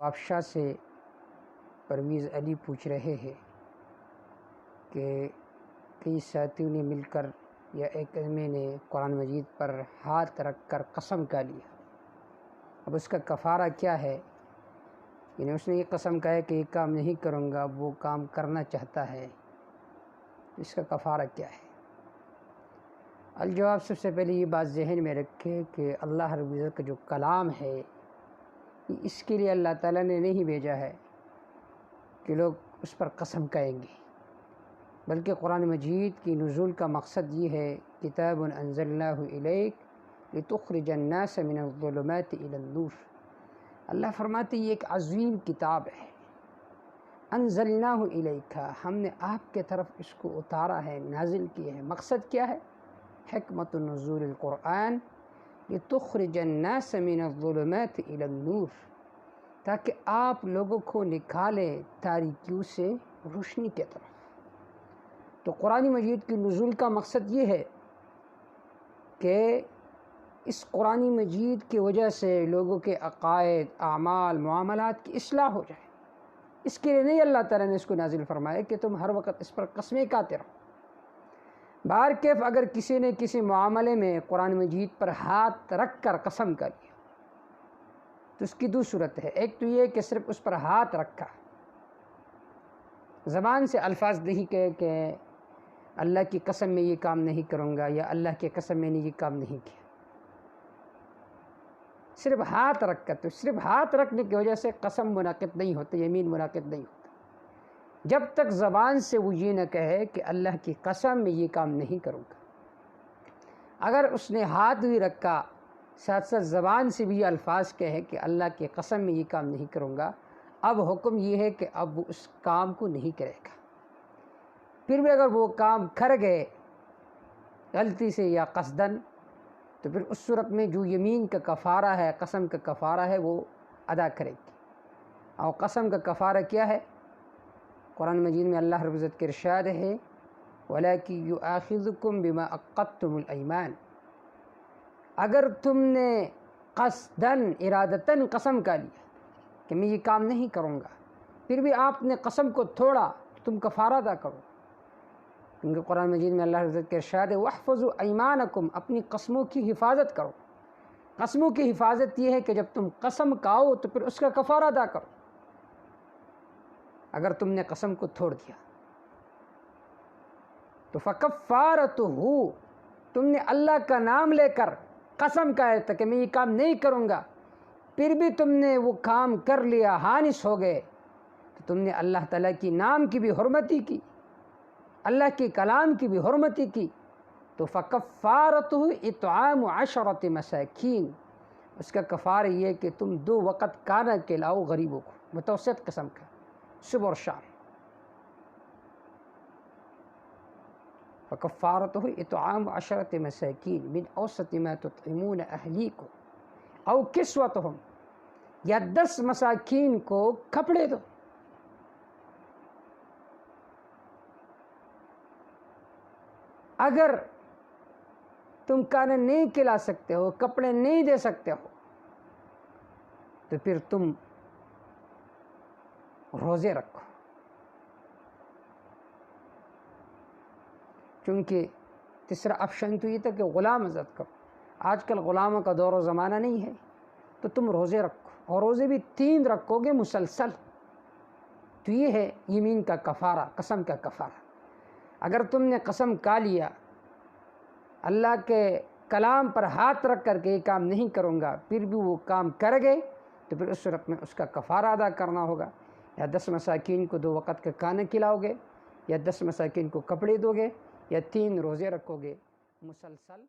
آفشاہ سے پرویز علی پوچھ رہے ہیں کہ کئی ساتھیوں نے مل کر یا ایک آدمی نے قرآن مجید پر ہاتھ رکھ کر قسم کھا لیا، اب اس کا کفارہ کیا ہے؟ یعنی اس نے یہ قسم کہا ہے کہ یہ کام نہیں کروں گا، وہ کام کرنا چاہتا ہے، اس کا کفارہ کیا ہے؟ الجواب، سب سے پہلے یہ بات ذہن میں رکھے کہ اللہ رب العزت کا جو کلام ہے اس کے لیے اللہ تعالیٰ نے نہیں بھیجا ہے کہ لوگ اس پر قسم کھائیں گے، بلکہ قرآن مجید کی نزول کا مقصد یہ ہے، کتاب انزلناہ الیک لتخرج الناس من الظلمات الی النور۔ اللہ فرماتے یہ ایک عظیم کتاب ہے، انزلناہ الیک، ہم نے آپ کے طرف اس کو اتارا ہے، نازل کیا ہے۔ مقصد کیا ہے؟ حکمت نزول القرآن لتخرج الناس من الظلمات الی النور، تاکہ آپ لوگوں کو نکالیں تاریکیوں سے روشنی کی طرف۔ تو قرآن مجید کی نزول کا مقصد یہ ہے کہ اس قرآن مجید کی وجہ سے لوگوں کے عقائد، اعمال، معاملات کی اصلاح ہو جائے۔ اس کے لیے نہیں اللہ تعالیٰ نے اس کو نازل فرمایا کہ تم ہر وقت اس پر قسمیں کھاتے رہو۔ بہرکیف اگر کسی نے کسی معاملے میں قرآن مجید پر ہاتھ رکھ کر قسم کر لیا تو اس کی دو صورت ہے، ایک تو یہ کہ صرف اس پر ہاتھ رکھا، زبان سے الفاظ نہیں کہے کہ اللہ کی قسم میں یہ کام نہیں کروں گا یا اللہ کی قسم میں نے یہ کام نہیں کیا، صرف ہاتھ رکھ کر، تو صرف ہاتھ رکھنے کی وجہ سے قسم منعقد نہیں ہوتی، یمین منعقد نہیں ہوتا جب تک زبان سے وہ یہ نہ کہے کہ اللہ کی قسم میں یہ کام نہیں کروں گا۔ اگر اس نے ہاتھ بھی رکھا، ساتھ ساتھ زبان سے بھی یہ الفاظ کہے کہ اللہ کی قسم میں یہ کام نہیں کروں گا، اب حکم یہ ہے کہ اب وہ اس کام کو نہیں کرے گا۔ پھر بھی اگر وہ کام کر گئے غلطی سے یا قصداً، تو پھر اس صورت میں جو یمین کا کفارہ ہے، قسم کا کفارہ ہے، وہ ادا کرے گی۔ اور قسم کا کفارہ کیا ہے؟ قرآن مجید میں اللہ رب العزت کے ارشاد ہے، وَلَكِنْ يُؤَاخِذُكُمْ بِمَا عَقَّدتُّمُ الْأَيْمَانَ، اگر تم نے قصداً، ارادتاً قسم کا لیا کہ میں یہ کام نہیں کروں گا، پھر بھی آپ نے قسم کو توڑا، تم کفارہ ادا کرو، کیونکہ قرآن مجید میں اللہ رب العزت کے ارشاد ہے، وَاحْفَظُوا أَيْمَانَكُمْ، اپنی قسموں کی حفاظت کرو۔ قسموں کی حفاظت یہ ہے کہ جب تم قسم کھاؤ تو پھر اس کا کفارہ ادا کرو۔ اگر تم نے قسم کو توڑ دیا تو فَكَفَّارَتُهُ، تم نے اللہ کا نام لے کر قسم کہا تھا کہ میں یہ کام نہیں کروں گا، پھر بھی تم نے وہ کام کر لیا، حانث ہو گئے، تو تم نے اللہ تعالیٰ کی نام کی بھی حرمتی کی، اللہ کے کلام کی بھی حرمتی کی، تو فَكَفَّارَتُهُ إِطْعَامُ 10 مساکین، اس کا کفارہ یہ کہ تم 2 وقت کھانا کھلاؤ غریبوں کو، متوسط قسم کا، صبح اور شام۔ فَكَفَّارَتُهُ إِطْعَامُ 10 مساکین من اوسط ما تطعمون اہلیکم او کسوتہم، یا 10 مساکین کو کپڑے دو۔ اگر تم کھانا نہیں کھلا سکتے ہو، کپڑے نہیں دے سکتے ہو، تو پھر تم روزے رکھو، چونکہ تیسرا آپشن تو یہ تھا کہ غلام آزاد کرو۔ آج کل غلاموں کا دور و زمانہ نہیں ہے، تو تم روزے رکھو، اور روزے بھی 3 رکھو گے مسلسل، تو یہ ہے یمین کا کفارہ، قسم کا کفارہ۔ اگر تم نے قسم کھا لیا، اللہ کے کلام پر ہاتھ رکھ کر کے یہ کام نہیں کروں گا، پھر بھی وہ کام کر گئے، تو پھر اس صورت میں اس کا کفارہ ادا کرنا ہوگا، یا 10 مساکین کو 2 وقت کا کھانا کھلاؤ گے، یا 10 مساکین کو کپڑے دو گے، یا 3 روزے رکھو گے مسلسل۔